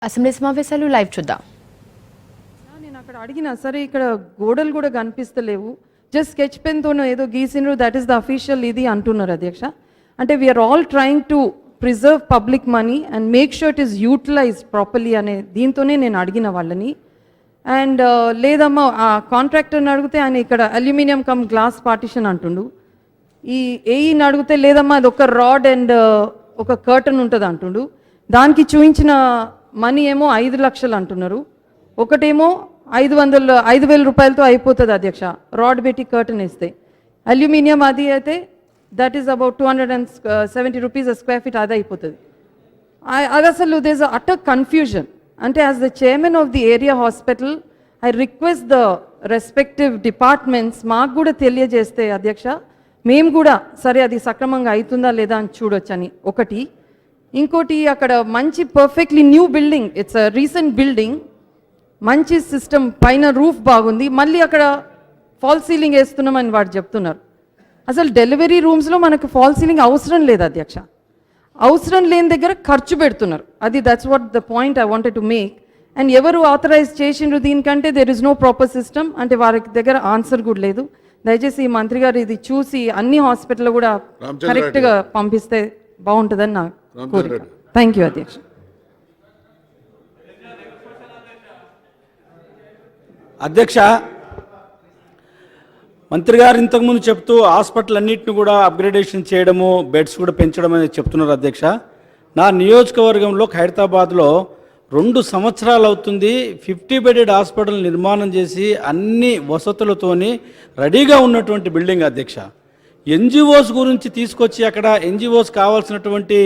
Assembly సమావేశాలు live చూద్దాం. నేను అక్కడ అడిగినా సరే ఇక్కడ గోడలు కూడా కనిపిస్తలేవు, జస్ట్ స్కెచ్ పెన్తోనో ఏదో గీసినారు, దట్ ఈస్ ద అఫీషియల్ ఇది అంటున్నారు అధ్యక్ష. అంటే we are all trying to preserve public money and make sure it is utilized properly అనే దీంతోనే నేను అడిగిన వాళ్ళని. అండ్ లేదమ్మా ఆ కాంట్రాక్టర్ని అడిగితే ఆయన ఇక్కడ అల్యూమినియం కమ్ గ్లాస్ పార్టిషన్ అంటుండు. ఈ ఏఈని అడిగితే లేదమ్మా అది ఒక రాడ్ అండ్ ఒక కర్టన్ ఉంటుంది అంటుండు. దానికి చూపించిన మనీ ఏమో 5 లక్షలు అంటున్నారు, ఒకటేమో 5,000 రూపాయలతో అయిపోతుంది అధ్యక్ష రాడ్ పెట్టి కర్టన్ వేస్తే. అల్యూమినియం అది అయితే that is about 270 rupees square feet అది అయిపోతుంది. అది అసలు దేస్ అటర్ కన్ఫ్యూజన్. అంటే as the chairman of the area hospital I request the respective departments మాకు కూడా తెలియజేస్తే అధ్యక్ష మేము కూడా సరే అది సక్రమంగా అవుతుందా లేదా అని చూడొచ్చని ఒకటి. ఇంకోటి అక్కడ మంచి perfectly new building, it's a recent building, మంచి సిస్టమ్, పైన రూఫ్ బాగుంది, మళ్ళీ అక్కడ ఫాల్ సీలింగ్ వేస్తున్నామని వాడు చెప్తున్నారు. అసలు డెలివరీ రూమ్స్లో మనకు ఫాల్ సీలింగ్ అవసరం లేదు అధ్యక్ష, అవసరం లేని దగ్గర ఖర్చు పెడుతున్నారు. అది that's what the point I wanted to make. And ఎవరు ఆథరైజ్ చేసిండ్రు దీనికంటే there is no proper system, అంటే వారికి దగ్గర ఆన్సర్ కూడా లేదు. దయచేసి ఈ మంత్రి గారు ఇది చూసి అన్ని హాస్పిటల్ కూడా కరెక్ట్గా పంపిస్తే బాగుంటుందని నా కోరిక. థ్యాంక్ యూ అధ్యక్ష. అధ్యక్ష, మంత్రి గారు ఇంతకుముందు చెప్తూ హాస్పిటల్ అన్నింటిని కూడా అప్గ్రేడేషన్ చేయడము, బెడ్స్ కూడా పెంచడం అనేది చెప్తున్నారు అధ్యక్ష. నా నియోజకవర్గంలో ఖైరతాబాద్లో 2 సంవత్సరాలు అవుతుంది 50 బెడెడ్ హాస్పిటల్ నిర్మాణం చేసి అన్ని వసతులతోని రెడీగా ఉన్నటువంటి బిల్డింగ్ అధ్యక్ష. ఎన్జిఓస్ గురించి తీసుకొచ్చి అక్కడ ఎన్జిఓస్ కావాల్సినటువంటి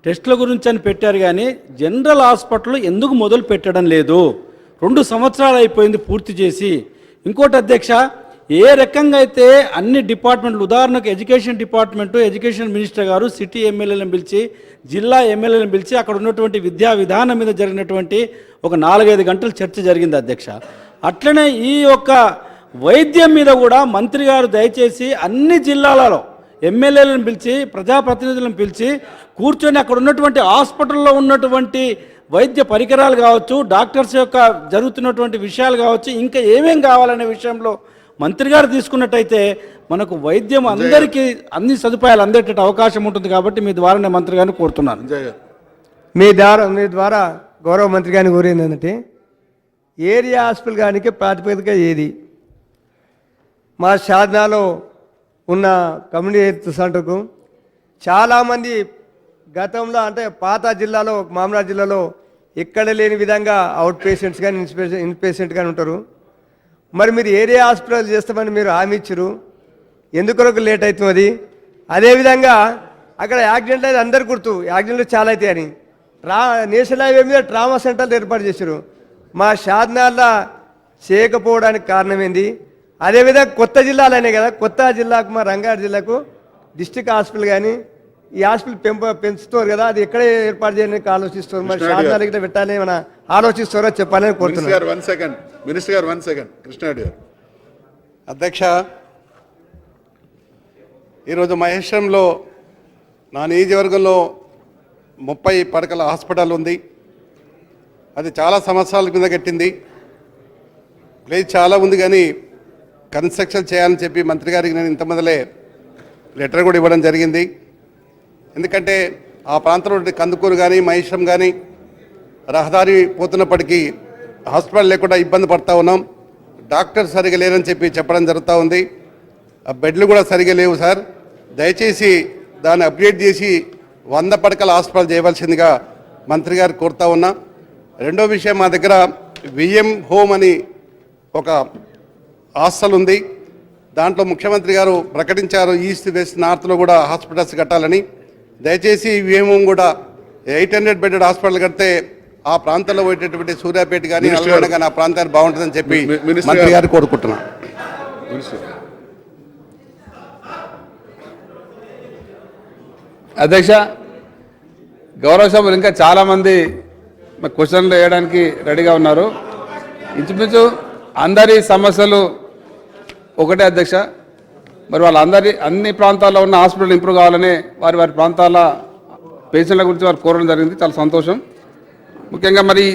టెస్టుల గురించి అని పెట్టారు, కానీ జనరల్ హాస్పిటల్ ఎందుకు మొదలు పెట్టడం లేదు? 2 సంవత్సరాలు అయిపోయింది పూర్తి చేసి. ఇంకోటి అధ్యక్ష, ఏ రకంగా అయితే అన్ని డిపార్ట్మెంట్లు, ఉదాహరణకు ఎడ్యుకేషన్ డిపార్ట్మెంటు, ఎడ్యుకేషన్ మినిస్టర్ గారు సిటీ ఎమ్మెల్యేలను పిలిచి, జిల్లా ఎమ్మెల్యేలను పిలిచి అక్కడ ఉన్నటువంటి విద్యా విధానం మీద జరిగినటువంటి ఒక 4-5 గంటల చర్చ జరిగింది అధ్యక్ష. అట్లనే ఈ యొక్క వైద్యం మీద కూడా మంత్రి గారు దయచేసి అన్ని జిల్లాలలో ఎమ్మెల్యేలను పిలిచి, ప్రజాప్రతినిధులను పిలిచి కూర్చొని అక్కడ ఉన్నటువంటి హాస్పిటల్లో ఉన్నటువంటి వైద్య పరికరాలు కావచ్చు, డాక్టర్స్ యొక్క జరుగుతున్నటువంటి విషయాలు కావచ్చు, ఇంకా ఏమేం కావాలనే విషయంలో మంత్రి గారు తీసుకున్నట్టయితే మనకు వైద్యం అందరికీ అన్ని సదుపాయాలు అందేట అవకాశం ఉంటుంది. కాబట్టి మీ ద్వారా నేను మంత్రి గారిని కోరుతున్నాను. మీ ద్వారా గౌరవ మంత్రి గారిని కోరింది ఏంటంటే ఏరియా హాస్పిటల్ గారికి ప్రాతిపదిక ఏది? మా షాద్నాలో ఉన్న కమ్యూనిటీ హెల్త్ సెంటర్కు చాలామంది గతంలో అంటే పాత జిల్లాలో, మామనాడు జిల్లాలో ఎక్కడ లేని విధంగా అవుట్ పేషెంట్స్ కానీ ఇన్ పేషెంట్ కానీ ఉంటారు. మరి మీరు ఏరియా హాస్పిటల్ చేస్తామని మీరు హామీ ఇచ్చారు, ఎందుకొరకు లేట్ అవుతుంది? అదేవిధంగా అక్కడ యాక్సిడెంట్ అయితే అందరు గుర్తు, యాక్సిడెంట్లు చాలా అవుతాయి అని నేషనల్ హైవే మీద ట్రామా సెంటర్లు ఏర్పాటు చేశారు. మా షాద్నార్లో చేయకపోవడానికి కారణం ఏంది? అదేవిధంగా కొత్త జిల్లాలనే కదా, కొత్త జిల్లాకు మా రంగారెడ్డి జిల్లాకు డిస్టిక్ హాస్పిటల్ కానీ ఈ హాస్పిటల్ పెంచుతారు కదా, అది ఎక్కడ ఏర్పాటు చేయడానికి ఆలోచిస్తారు? మరి షాద్నార్ గిట్ట పెట్టాలని మన ఆలోచిస్తారో చెప్పాలని కోరుతున్నారు. మినిస్టర్ గారు 1 సెకండ్. కృష్ణారెడ్డి గారు. అధ్యక్ష, ఈరోజు మహేశ్వరంలో నా నియోజకవర్గంలో 30 పడకల హాస్పిటల్ ఉంది. అది చాలా సంవత్సరాల కింద కట్టింది, ప్లేస్ చాలా ఉంది, కానీ కన్స్ట్రక్షన్ చేయాలని చెప్పి మంత్రి గారికి నేను ఇంత మొదలే లెటర్ కూడా ఇవ్వడం జరిగింది. ఎందుకంటే ఆ ప్రాంతంలో కందుకూరు కానీ మహేశ్వరం కానీ రహదారి పోతున్నప్పటికీ హాస్పిటల్ లేకుండా ఇబ్బంది పడుతూ ఉన్నాం. డాక్టర్ సరిగా లేరని చెప్పి చెప్పడం జరుగుతూ ఉంది. ఆ బెడ్లు కూడా సరిగా లేవు సార్. దయచేసి దాన్ని అప్గ్రేడ్ చేసి 100 పడకల హాస్పిటల్ చేయవలసిందిగా మంత్రి గారు కోరుతా ఉన్నా. రెండో విషయం, మా దగ్గర విఎం హోమ్ అని ఒక హాస్టల్ ఉంది. దాంట్లో ముఖ్యమంత్రి గారు ప్రకటించారు ఈస్ట్ వెస్ట్ నార్త్లో కూడా హాస్పిటల్స్ కట్టాలని. దయచేసి విఎం హోమ్ కూడా 800 బెడెడ్ హాస్పిటల్ కడితే ఆ ప్రాంతంలో పోయేటటువంటి సూర్యాపేట కానీ నల్గొండ కానీ ఆ ప్రాంతాన్ని బాగుంటుందని చెప్పి మంత్రి గారు కోరుకుంటున్నాను. అధ్యక్ష, గౌరవ సభ్యులు ఇంకా చాలామంది క్వశ్చన్లు వేయడానికి రెడీగా ఉన్నారు. ఇంచుమించు అందరి సమస్యలు ఒకటే అధ్యక్ష. మరి వాళ్ళందరి అన్ని ప్రాంతాల్లో ఉన్న హాస్పిటల్ ఇంప్రూవ్ కావాలని వారి ప్రాంతాల పేషెంట్ల గురించి వారు కోరడం జరిగింది. చాలా సంతోషం. ముఖ్యంగా మరి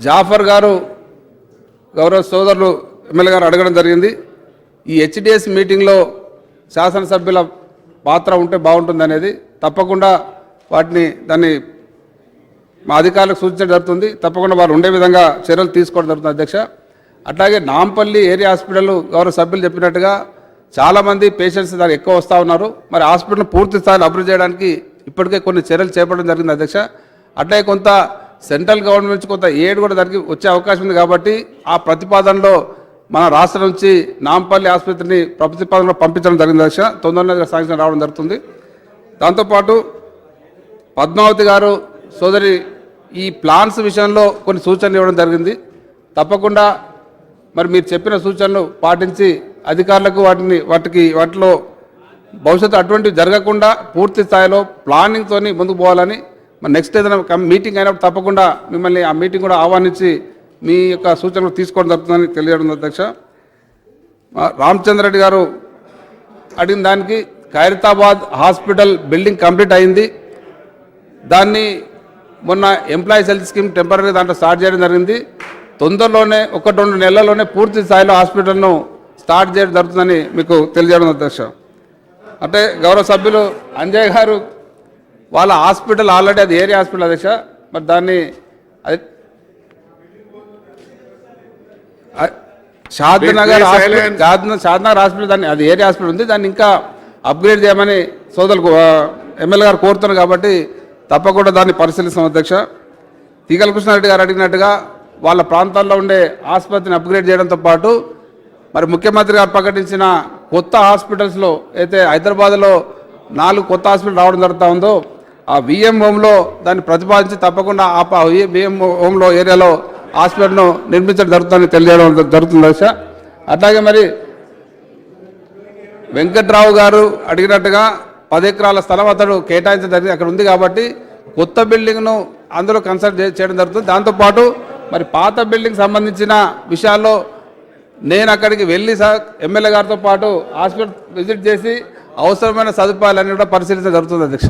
జాఫర్ గారు గౌరవ సోదరులు ఎమ్మెల్యే గారు అడగడం జరిగింది. ఈ హెచ్డిఎస్ మీటింగ్లో శాసనసభ్యుల పాత్ర ఉంటే బాగుంటుంది అనేది. తప్పకుండా దాన్ని మా అధికారులకు సూచించడం జరుగుతుంది. తప్పకుండా వారు ఉండే విధంగా చర్యలు తీసుకోవడం జరుగుతుంది అధ్యక్ష. అట్లాగే నాంపల్లి ఏరియా హాస్పిటల్ గౌరవ సభ్యులు చెప్పినట్టుగా చాలామంది పేషెంట్స్ దానికి ఎక్కువ వస్తూ ఉన్నారు. మరి హాస్పిటల్ పూర్తి స్థాయిలో అభివృద్ధి చేయడానికి ఇప్పటికే కొన్ని చర్యలు చేపట్టడం జరిగింది అధ్యక్ష. అట్లాగే కొంత సెంట్రల్ గవర్నమెంట్ నుంచి కొంత ఎయిడ్ కూడా దానికి వచ్చే అవకాశం ఉంది కాబట్టి ఆ ప్రతిపాదనలో మన రాష్ట్రం నుంచి నాంపల్లి ఆసుపత్రిని ప్రతిపాదనలో పంపించడం జరిగింది అధ్యక్ష. తొందరగా శాంక్షన్ రావడం జరుగుతుంది. దాంతోపాటు పద్మావతి గారు సోదరి ఈ ప్లాన్స్ విషయంలో కొన్ని సూచనలు ఇవ్వడం జరిగింది. తప్పకుండా మరి మీరు చెప్పిన సూచనలు పాటించి అధికారులకు వాటిలో భవిష్యత్తు అటువంటివి జరగకుండా పూర్తి స్థాయిలో ప్లానింగ్తో ముందుకు పోవాలని, మరి నెక్స్ట్ ఏదైనా మీటింగ్ అయినప్పుడు తప్పకుండా మిమ్మల్ని ఆ మీటింగ్ కూడా ఆహ్వానించి మీ యొక్క సూచనలు తీసుకోవడం జరుగుతుందని తెలియడం అధ్యక్ష. రామచంద్ర రెడ్డి గారు అడిగిన దానికి ఖైరతాబాద్ హాస్పిటల్ బిల్డింగ్ కంప్లీట్ అయింది. దాన్ని మొన్న ఎంప్లాయీస్ హెల్త్ స్కీమ్ టెంపరీ దాంట్లో స్టార్ట్ చేయడం జరిగింది. తొందరలోనే 1-2 నెలల్లోనే పూర్తి స్థాయిలో హాస్పిటల్ను స్టార్ట్ చేయడం జరుగుతుందని మీకు తెలియజేయడం అధ్యక్ష. అంటే గౌరవ సభ్యులు అంజయ్ గారు వాళ్ళ హాస్పిటల్ ఆల్రెడీ అది ఏరియా హాస్పిటల్ అధ్యక్ష. మరి దాన్ని అది షాద్నగర్ హాస్పిటల్ దాన్ని అది ఏరియా హాస్పిటల్ ఉంది. దాన్ని ఇంకా అప్గ్రేడ్ చేయమని సోదరులు ఎమ్మెల్యే గారు కోరుతున్నారు కాబట్టి తప్పకుండా దాన్ని పరిశీలిస్తాం అధ్యక్ష. తీగల కృష్ణారెడ్డి గారు అడిగినట్టుగా వాళ్ళ ప్రాంతాల్లో ఉండే ఆసుపత్రిని అప్గ్రేడ్ చేయడంతో పాటు మరి ముఖ్యమంత్రి గారు ప్రకటించిన కొత్త హాస్పిటల్స్లో అయితే హైదరాబాద్లో 4 కొత్త హాస్పిటల్ రావడం జరుగుతూ ఉందో ఆ విఎం హోమ్లో దాన్ని ప్రతిపాదించి తప్పకుండా ఆ విఎం హోమ్లో ఏరియాలో హాస్పిటల్ను నిర్మించడం జరుగుతుందని తెలియజేయడం జరుగుతుంది అధ్యక్ష. అట్లాగే మరి వెంకట్రావు గారు అడిగినట్టుగా 10 ఎకరాల స్థలం అతడు కేటాయించడం జరిగింది, అక్కడ ఉంది కాబట్టి కొత్త బిల్డింగ్ను అందులో కన్సల్ట్ చేయడం జరుగుతుంది. దాంతోపాటు మరి పాత బిల్డింగ్ సంబంధించిన విషయాల్లో నేను అక్కడికి వెళ్ళి ఎమ్మెల్యే గారితో పాటు హాస్పిటల్ విజిట్ చేసి అవసరమైన సదుపాయాలన్నీ కూడా పరిశీలించడం జరుగుతుంది అధ్యక్ష.